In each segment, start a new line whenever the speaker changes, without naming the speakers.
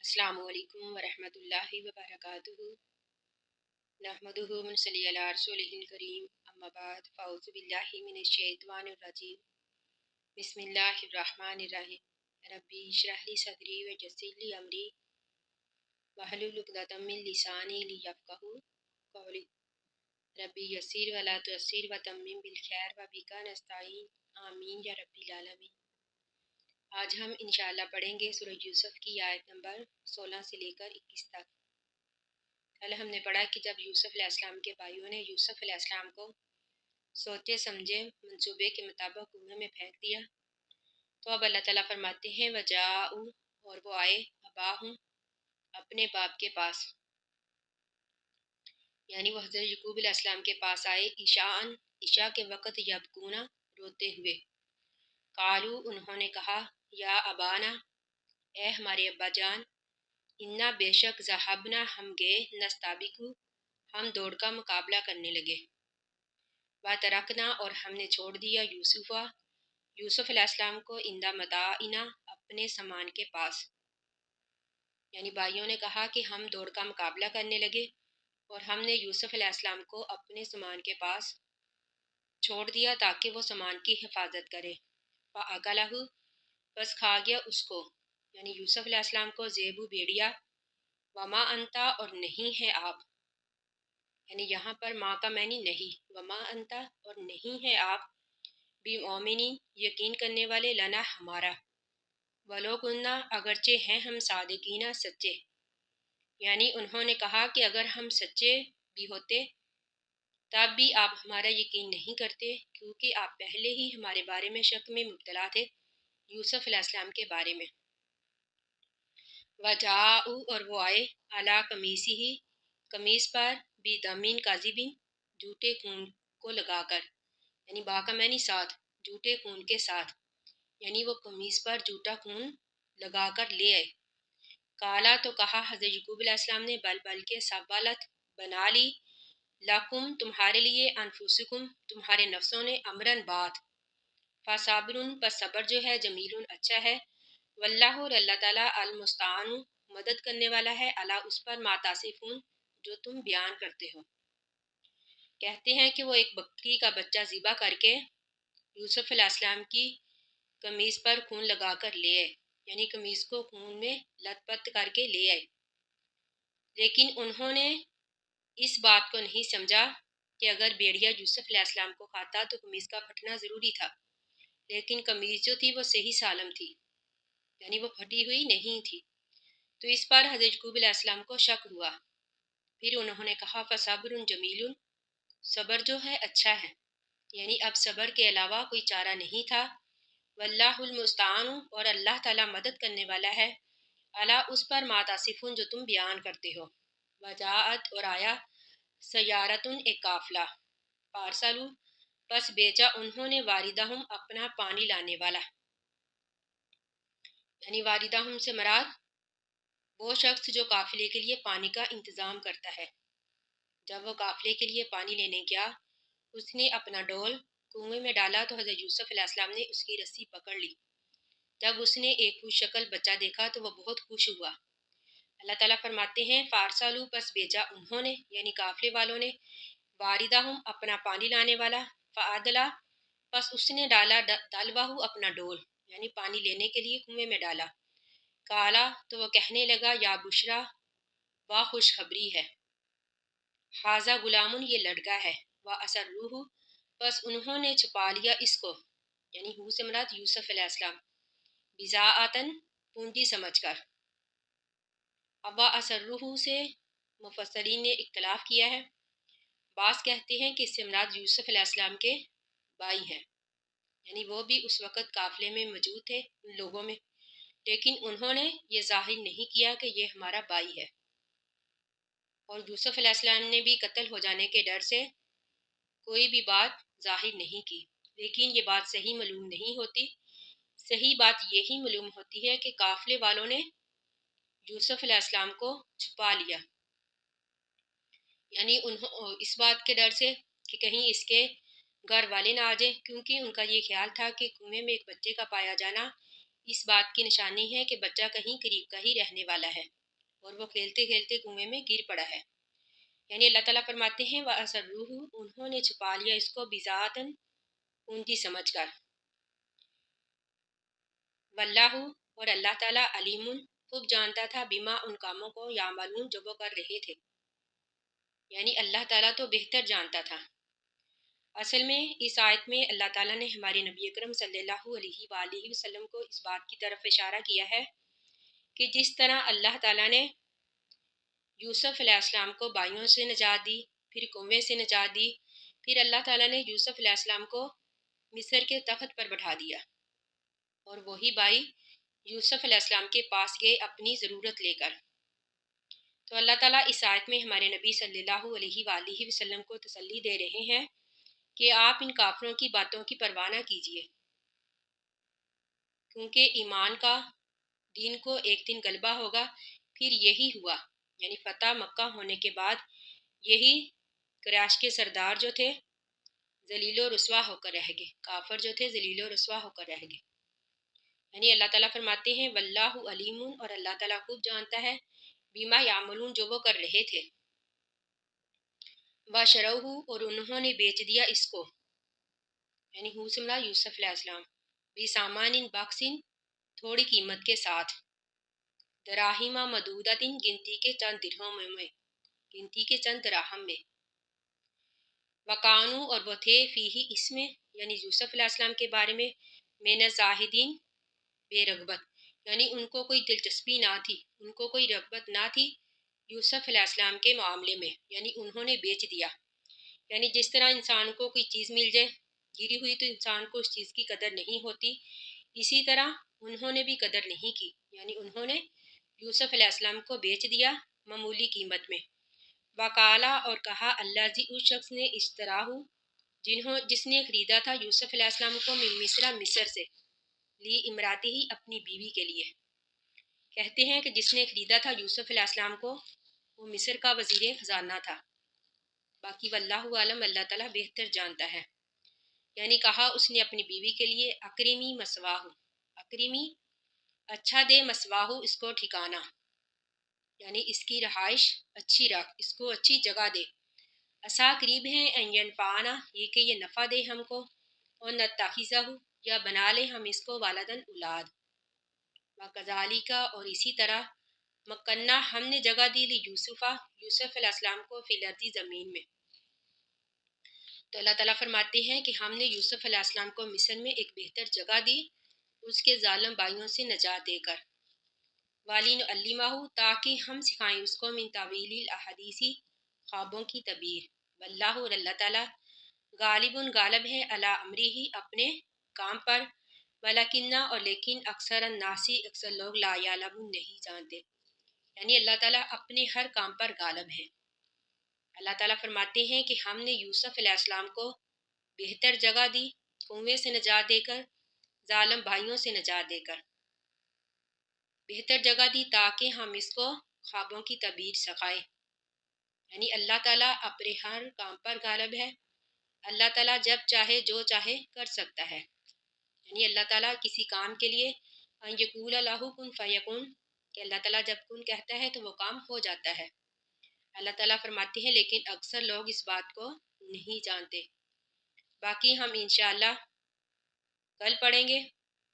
अस्सलामु अलैकुम वरहमतुल्लाहि वबरकातुहू। नहमदुहु व नसल्ली अला रसूलिहिल करीम। अम्मा बाद फ़अऊज़ु बिल्लाहि मिनश शैतानिर रजीम। बिस्मिल्लाहिर रहमानिर रहीम। रब्बी इश्रह ली सदरी व यस्सिर ली अमरी वहलुल उक़दतम मिन लिसानी लियफ़क़हू क़ौली। रब्बी यस्सिर व ला तुअस्सिर व तम्मिम बिल खैर व बिका नस्तईन। आमीन या रब्बिल आलमीन। आज हम इंशाअल्लाह पढ़ेंगे सूरह यूसुफ की आयत नंबर 16 से लेकर 21 तक। कल हमने पढ़ा कि जब यूसुफ अलैहिस्सलाम के भाइयों ने यूसुफ अलैहिस्सलाम को सोचे समझे मंसूबे के मुताबिक कुएं में फेंक दिया, तो अब अल्लाह ताला फरमाते हैं वजाऊ, और वो आए अबाहुम, अपने बाप के पास, यानी वो हज़रत यकूब अलैहिस्सलाम के पास आए ईशान, ईशा के वक़्त यबकूना, रोते हुए। कालू, उन्होंने कहा या अबाना, ए हमारे अब्बा जान, इन्ना बेशक ज़हाबना, हम गए, नस्ताबिकु, हम दौड़ का मुकाबला करने लगे, व तरकना, और हमने छोड़ दिया यूसुफ़ा, यूसुफ अलैहिस्सलाम को, इंदा मताइना, अपने सामान के पास। यानी भाइयों ने कहा कि हम दौड़ का मुकाबला करने लगे और हमने यूसुफ अलैहिस्सलाम को अपने सामान के पास छोड़ दिया ताकि वो सामान की हिफाजत करे। फ़अकलहु, बस खा गया उसको, यानी यूसुफ अलैहिस्सलाम को, ज़ेबू, भेड़िया। वमा अंता, और नहीं है आप, यानी यहाँ पर माँ का मैनी नहीं, वमा अंता, और नहीं है आप, बिमोमिनी, यकीन करने वाले, लना, हमारा, वलो कुन्ना, अगरचे हैं हम, सादिकीना, सच्चे। यानी उन्होंने कहा कि अगर हम सच्चे भी होते तब भी आप हमारा यकीन नहीं करते, क्योंकि आप पहले ही हमारे बारे में शक में मुब्तला थे, यूसुफ अलैहिस्सलाम के बारे में। वजाऊ, और वो आए, अला कमीसी ही, कमीज पर, भी दमीन काजिबिन, झूठे खून को लगाकर, यानी बा का मैनी साथ, झूठे खून के साथ, यानी वो कमीज पर झूठा खून लगाकर ले आए। काला, तो कहा हज़रत यकूब अलैहिस्सलाम ने, बल बल के, सवालत, बना ली, लकुम, तुम्हारे लिए, अनफुसुकुम, तुम्हारे नफ्सों ने, अमरन, बात, फ़साबिरुन, पर सब्र जो है, जमीलुन, अच्छा है, वल्लाहु, और अल्लाह ताला, अल मुस्तानु, मदद करने वाला है, अला, उस पर, मातासिफून, जो तुम बयान करते हो। कहते हैं कि वो एक बकरी का बच्चा ज़िबा करके यूसुफ अलैहिस्सलाम की कमीज़ पर खून लगाकर ले आए, यानी कमीज़ को खून में लथपथ करके ले आए। लेकिन उन्होंने इस बात को नहीं समझा कि अगर भेड़िया यूसुफ अलैहिस्सलाम को खाता तो कमीज़ का फटना ज़रूरी था, लेकिन कमीज़ जो थी वो सही सालम थी, यानी वो फटी हुई नहीं थी। तो इस पर हज़रत यकूब अलैहिस्सलाम को शक हुआ। फिर उन्होंने कहा फ़सब्रुन जमीलुन, सब्र जो है अच्छा है, यानी अब सब्र के अलावा कोई चारा नहीं था। वल्लाहुल मुस्तानु, और अल्लाह ताला मदद करने वाला है, अला, उस पर, मातासिफुन, जो तुम बयान करते हो। वजाअत, और आया, सयारतुन, एक काफिला, पारसलू, बस बेचा उन्होंने, वारिदहुम, अपना पानी लाने वाला, यानी वारिदहुम से मराद वो शख्स जो काफिले के लिए पानी का इंतज़ाम करता है। जब वो काफिले के लिए पानी लेने गया, उसने अपना डोल कुएं में डाला तो हज़रत यूसुफ अलैहिस्सलाम ने उसकी रस्सी पकड़ ली। जब उसने एक खुश शक्ल बच्चा देखा तो वह बहुत खुश हुआ। अल्लाह ताला फरमाते हैं, फारसालू, बस भेजा उन्होंने, यानी काफिले वालों ने, वारिदाहुम, अपना पानी लाने वाला, फ़ादला, बस उसने डाला, दलवाहु, अपना डोल, यानी पानी लेने के लिए कुएं में डाला। काला, तो वह कहने लगा, या बुशरा, वाह खुशखबरी है, हाजा गुलामुन, ये लड़का है, वह असर रूह, बस उन्होंने छुपा लिया इसको, यानी हु से मुराद यूसुफ अलैहिस्सलाम, बिज़ाअतन, पूंजी समझकर। अब वह असर रूह से मुफस्सरीन ने इख्तलाफ किया है। बास कहते हैं कि इससे मुराद यूसुफ अलैहिस्सलाम के भाई हैं, यानी वो भी उस वक़्त काफिले में मौजूद थे उन लोगों में, लेकिन उन्होंने ये जाहिर नहीं किया कि ये हमारा भाई है। और यूसुफ अलैहिस्सलाम ने भी कत्ल हो जाने के डर से कोई भी बात जाहिर नहीं की, लेकिन ये बात सही मालूम नहीं होती। सही बात यही मालूम होती है कि काफिले वालों ने यूसुफ अलैहिस्सलाम को छुपा लिया, यानी इस बात के डर से कि कहीं इसके घर वाले ना आ जाए, क्योंकि उनका ये ख्याल था कि कुएं में एक बच्चे का पाया जाना اس بات کی نشانی ہے کہ بچہ کہیں قریب کا ہی رہنے والا ہے اور وہ کھیلتے کھیلتے کنویں میں گر پڑا ہے۔ یعنی اللہ تعالیٰ فرماتے ہیں وَأَسَرُّوهُ، انہوں نے چھپا لیا اس کو بِذَاتٍ، اونتی سمجھ کر، واللہ، اور اللہ تعالیٰ علیم، خوب جانتا تھا، بما، ان کاموں کو، یعملون، جو وہ کر رہے تھے، یعنی اللہ تعالیٰ تو بہتر جانتا تھا۔ اصل میں اس آیت میں اللہ تعالیٰ نے ہمارے نبی اکرم صلی اللہ علیہ وآلہ وسلم کو اس بات کی طرف اشارہ کیا ہے کہ جس طرح اللہ تعالیٰ نے یوسف علیہ السلام کو بائیوں سے نجات دی، پھر کنویں سے نجات دی، پھر اللہ تعالیٰ نے یوسف علیہ السلام کو مصر کے تخت پر بٹھا دیا، اور وہی بائی یوسف علیہ السلام کے پاس گئے اپنی ضرورت لے کر۔ تو اللہ تعالیٰ اس آیت میں ہمارے نبی صلی اللہ علیہ وآلہ وسلم کو تسلی دے رہے ہیں کہ آپ ان کافروں کی باتوں کی پرواہ نہ کیجیے، کیونکہ ایمان کا دین کو ایک دن غلبہ ہوگا۔ پھر یہی ہوا، یعنی فتح مکہ ہونے کے بعد یہی قریش کے سردار جو تھے ذلیل و رسوا ہو کر رہ گئے، کافر جو تھے ذلیل و رسوا ہو کر رہ گئے۔ یعنی اللہ تعالیٰ فرماتے ہیں واللہ علیم، اور اللہ تعالیٰ خوب جانتا ہے، بما یعملون، جو وہ کر رہے تھے، وَشَرَوْهُ، اور انہوں نے بیچ دیا اس کو، یعنی حوسملہ یوسف علیہ السلام، بِسَامَانٍ بَخْسٍ، تھوڑی قیمت کے ساتھ، دراہیمہ مدودتن، گنتی کے چند درہم میں، گنتی کے چند دراہم میں، وَقَانُوا، اور وہ تھے، فیہ، اس میں، یعنی یوسف علیہ السلام کے بارے میں، من الزاہدین، بے رغبت، یعنی ان کو کوئی دلچسپی نہ تھی، ان کو کوئی رغبت نہ تھی یوسف علیہ السلام کے معاملے میں، یعنی انہوں نے بیچ دیا۔ یعنی جس طرح انسان کو کوئی چیز مل جائے گری ہوئی تو انسان کو اس چیز کی قدر نہیں ہوتی، اسی طرح انہوں نے بھی قدر نہیں کی، یعنی انہوں نے یوسف علیہ السلام کو بیچ دیا معمولی قیمت میں۔ وکالا، اور کہا، اللہ جی، اس شخص نے، اشتراہ، جس نے خریدا تھا یوسف علیہ السلام کو، من مصر سے، لی امراتی ہی، اپنی بیوی کے لیے۔ کہتے ہیں کہ جس نے خریدا تھا یوسف علیہ السلام کو وہ مصر کا وزیر خزانہ تھا، باقی واللہ عالم، اللہ تعالیٰ بہتر جانتا ہے۔ یعنی کہا اس نے اپنی بیوی کے لیے، اکریمی مسواہ، اکریمی، اچھا دے، مسواہ، اس کو ٹھکانہ، یعنی اس کی رہائش اچھی رکھ، اس کو اچھی جگہ دے، عسیٰ، قریب ہے، ان ینفعنا، یہ کہ یہ نفع دے ہم کو، اور نتخذہ، یا بنا لے ہم اس کو، والدن، اولاد، وکذالک، اور اسی طرح، مکنہ، ہم نے جگہ دی لی یوسفہ، یوسف علیہ السلام کو، فی الارض، زمین میں۔ تو اللہ تعالیٰ فرماتے ہیں کہ ہم نے یوسف علیہ السلام کو مصر میں ایک بہتر جگہ دی، اس کے ظالم بھائیوں سے نجات دے کر، وَلِنُعَلِّمَهُ، تاکہ ہم سکھائیں اس کو، من تعویل الاحادیث، خوابوں کی تعبیر، واللہ، اور اللہ تعالیٰ، غالب، غالب ہے، علی امرہ، اپنے کام پر، ولکنہ، اور لیکن، اکثر الناس، اکثر لوگ، لا یعلمون، نہیں جانتے، یعنی اللہ تعالیٰ اپنے ہر کام پر غالب ہے۔ اللہ تعالیٰ فرماتے ہیں کہ ہم نے یوسف علیہ السلام کو بہتر جگہ دی، کنویں سے نجات دے کر، ظالم بھائیوں سے نجات دے کر، بہتر جگہ دی تاکہ ہم اس کو خوابوں کی تعبیر سکھائیں۔ یعنی اللہ تعالیٰ اپنے ہر کام پر غالب ہے، اللہ تعالیٰ جب چاہے جو چاہے کر سکتا ہے، یعنی اللہ تعالیٰ کسی کام کے لیے، ان یقول لہ کن فیکون، کہ اللہ تعالیٰ جب کن کہتا ہے تو وہ کام ہو جاتا ہے۔ اللہ تعالیٰ فرماتے ہیں لیکن اکثر لوگ اس بات کو نہیں جانتے۔ باقی ہم انشاءاللہ کل پڑھیں گے،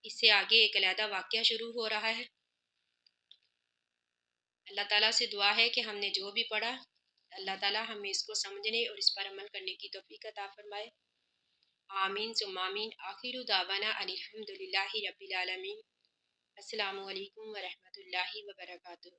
اس سے آگے ایک علیحدہ واقعہ شروع ہو رہا ہے۔ اللہ تعالیٰ سے دعا ہے کہ ہم نے جو بھی پڑھا، اللہ تعالیٰ ہمیں اس کو سمجھنے اور اس پر عمل کرنے کی توفیق عطا فرمائے۔ آمین ثم آمین۔ آخر دعوانا ان الحمد للہ رب العالمین۔ السلام علیکم ورحمۃ اللہ وبرکاتہ۔